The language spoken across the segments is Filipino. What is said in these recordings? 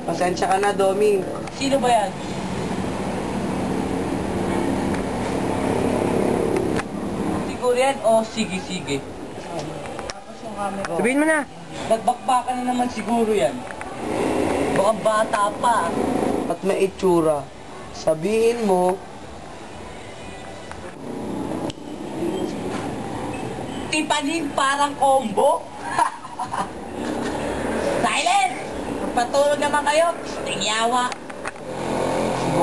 Pasensya ka na, Doming. Sino ba yan? Siguro yan o sige-sige. Tapos yung camera. Sabihin mo na. Nagbakbakan na naman siguro yan. Baka bata pa. At may itsura. Sabihin mo, Tipanin parang combo. Silence! Magpatulog naman kayo. Tingyawa.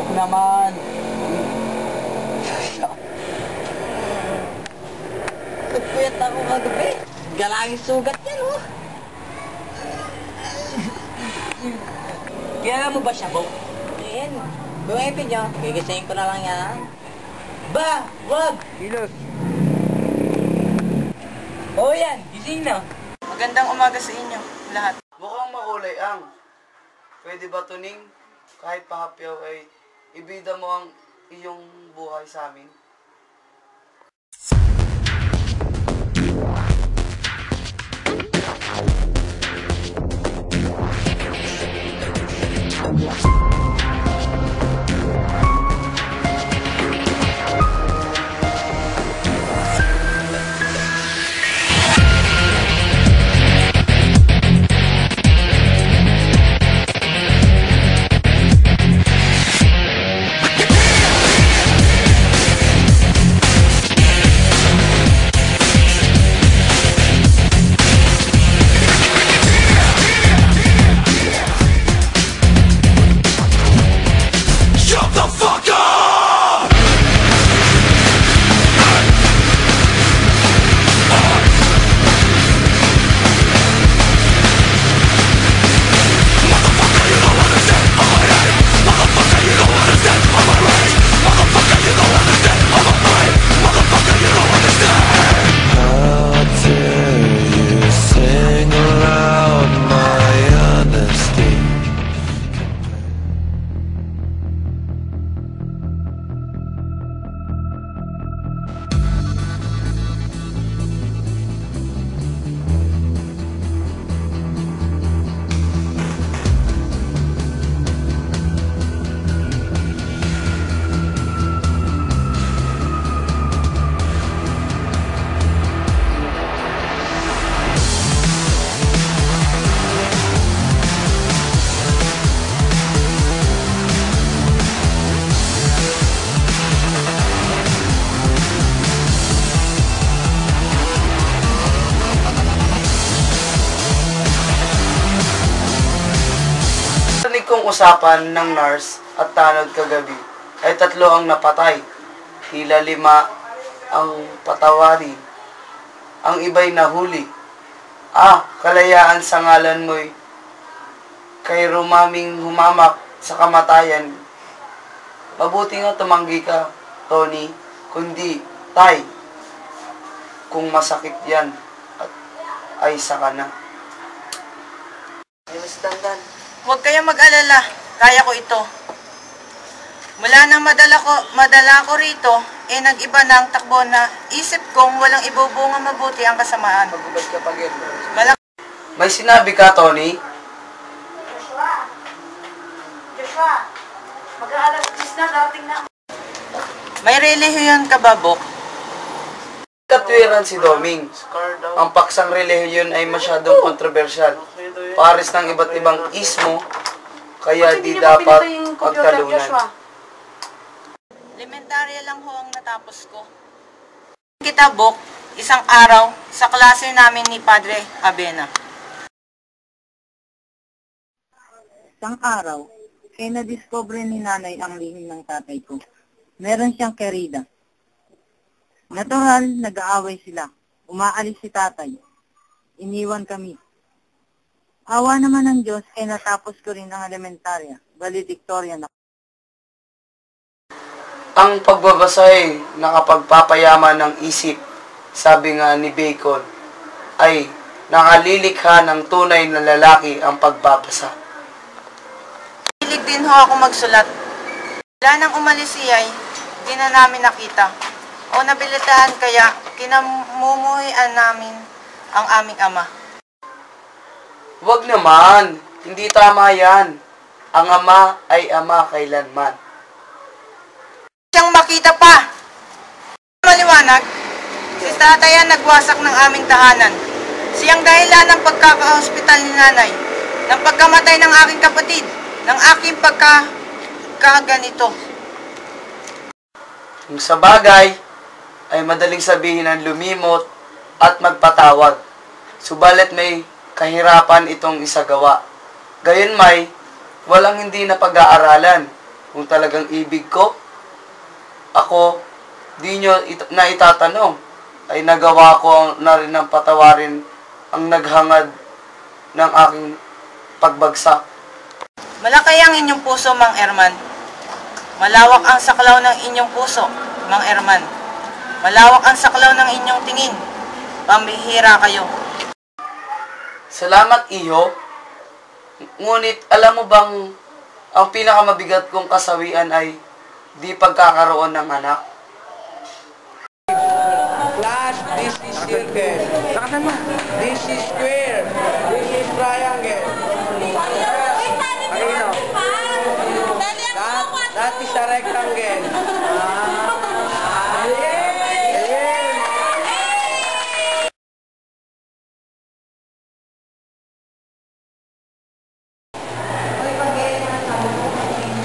subok naman. Puyat ako kagabi. Galangin sugat yan, oh. Kaya mo ba siya, Bo? Ayan. Bumipin nyo. Gigisayin ko na lang yan. Ba! Wag! Kilos. Oo yan. Gising na. Magandang umaga sa inyo, lahat. Mukhang makulay ang. Pwede ba tuning kahit pahapyaw ay ibida mo ang iyong buhay sa amin? Narinig kong usapan ng nurse at tanod kagabi ay 3 ang napatay. Tila 5 ang patawari. Ang iba'y nahuli. Kalayaan sa ngalan mo'y kay rumaming humamak sa kamatayan. Mabuti nga tumanggi ka, Tony, kundi tay. Kung masakit yan, at ay saka na. Ay, Miss Dandan. Huwag kayong mag-alala. Kaya ko ito. Mula nang madala ko rito, nag-iba na ang takbo na isip kong walang ibubunga mabuti ang kasamaan. Magubad ka pa, Gil. Malaki. May sinabi ka, Tony? Joshua, mag-aalas 10 na, darating na. May relihiyon ka ba, Bok? Katwiran si Doming. Ang paksang relihiyon ay masyadong kontrobersyal. Pares ng iba't ibang ismo, kaya di dapat pagtalunan. Elementarya lang ho ang natapos ko. Kita, Bok, isang araw sa klase namin ni Padre Abena. Isang araw, na-discover ni nanay ang lihim ng tatay ko. Meron siyang kerida. Natural, nag-aaway sila. Umaalis si tatay. Iniwan kami. Awa naman ng Diyos, natapos ko rin ang elementarya. Valedictorian ako. Ang pagbabasa ay nakapagpapayaman ng isip, sabi nga ni Bacon, ay nakalilikha ng tunay na lalaki ang pagbabasa. Hilig din ho ako magsulat. Wala nang umalis siya, di na namin nakita. O nabilitahan kaya kinamumuhian namin ang aming ama. Wag naman, Hindi tama yan. Ang ama ay ama kailanman. Siyang makita pa. Maliwanag, si tatay ang nagwasak ng aming tahanan. Siyang dahilan ng pagkaka-hospital ni nanay, ng pagkamatay ng aking kapatid, ng aking pagkaganito. Kung sa bagay, ay madaling sabihin ang lumimot at magpatawad. Subalit may kahirapan itong isagawa. Gayunmay, walang hindi na pag-aaralan. Kung talagang ibig ko, ako, di nyo na itatanong, ay nagawa ko na rin ng patawarin ang naghangad ng aking pagbagsak. Malaki ang inyong puso, Mang Herman. Malawak ang saklaw ng inyong puso, Mang Herman. Malawak ang saklaw ng inyong tingin. Pambihira kayo. Salamat, Iho. Ngunit alam mo bang ang pinakamabigat kong kasawian ay di pagkakaroon ng anak? Class, this is circle. This is square. This is triangle. Aquino. That is a rectangle.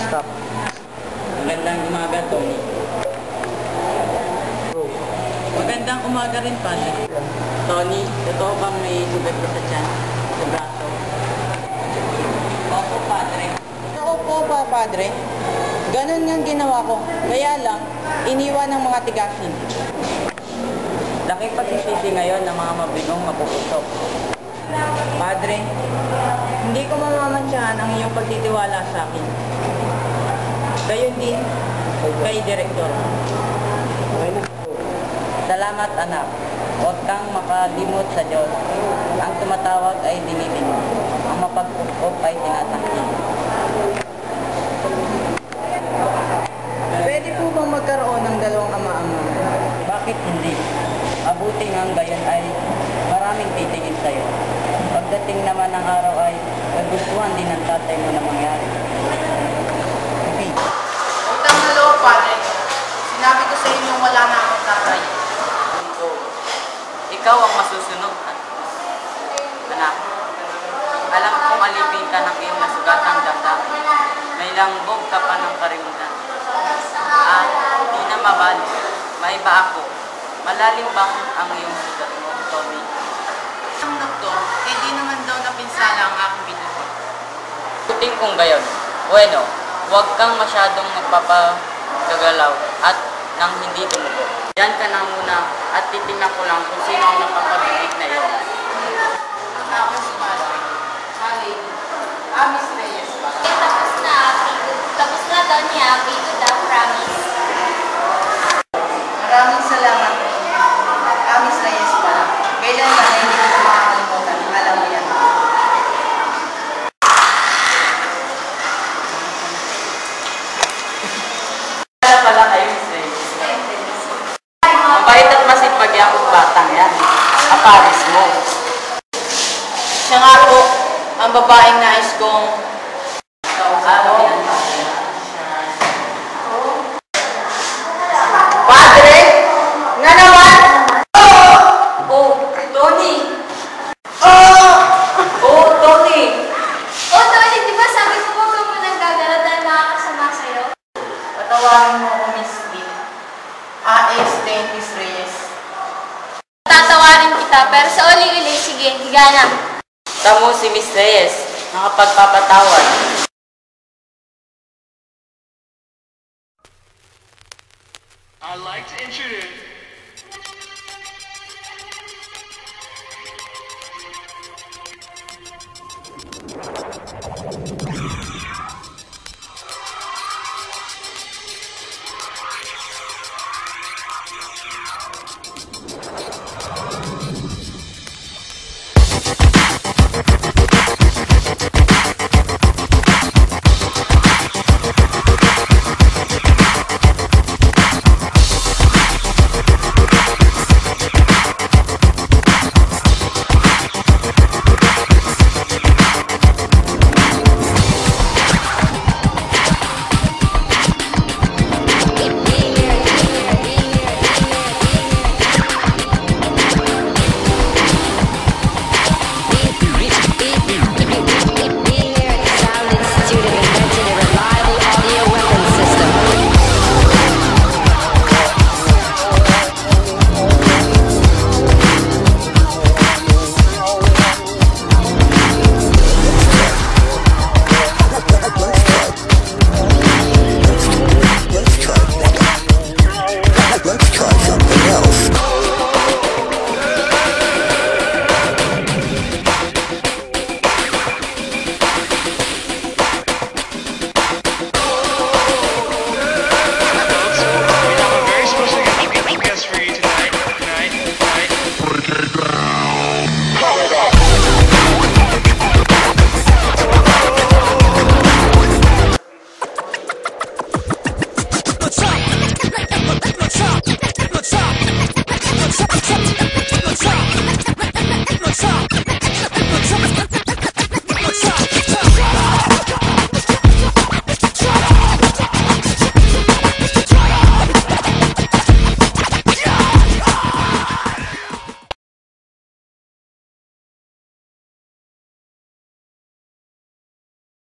Stop. Magandang umaga, Tony. Magandang umaga rin, Padre. Tony, totoo bang may sugat ka sa tiyan? Sa braso? Opo, Padre. Opo pa, Padre. Ganun nga ginawa ko. Kaya lang, iniwan ng mga tigasin. Laki pagsisisi ngayon ng mga mabinong mapupusok. Padre, hindi ko mamamansyahan ang iyong pagtitiwala sa akin. Gayon din kay Direktor. Salamat, anak. Huwag kang makalimot sa Diyos. Ang tumatawag ay dinidinig. Ang mapagpupok ay tinatanggi. Pwede po bang magkaroon ng dalawang ama-ama? Bakit hindi? Mabuti nga gayon ay maraming titingin sa'yo. Pagdating naman ng araw ay magustuhan din ng tatay mo na mangyari. Okay. Utang na loob, Padre. Sinabi ko sa inyo wala na akong tatay. Ikaw ang masusunod, anak. Alam kong alipin ka ng iyong nasugatang damdamin. May langgog ka pa ng karimutan. At di na mabalik. Maiba ako. Malalim ba ang iyong sugat mo, Tommy? Ang doktor, di naman daw napinsala ang aking bituko. Puting kung gayon. Bueno, huwag kang masyadong magpapagagalaw at nang hindi tumugo. Diyan ka na muna at titingnan ko lang kung sino ang napapabigit na iyo. Ako si Padre. Hallelujah. Miss Reyes ba? Tapos na daw niya, baby daw, promise. Maraming salamat. Miss Reyes ba? Kailan na hindi ko makakalimutan. Alam mo yan. Wala pala kayo, Miss Reyes. Mabait at masipag yung batang yan. Aparis mo. Siya nga po, ang babaeng nais kong Padre! Nga naman! Oh, Tony! Tony! Tony, di ba sabi ko huwag ka munang gagala dahil makakasama sa'yo? Patawarin mo ako, Miss Lee. Miss Reyes. Tatawarin kita, pero sa uli-uli, sige, higa na. Tamo si Miss Reyes, nakapagpapatawad. I'd like to introduce top.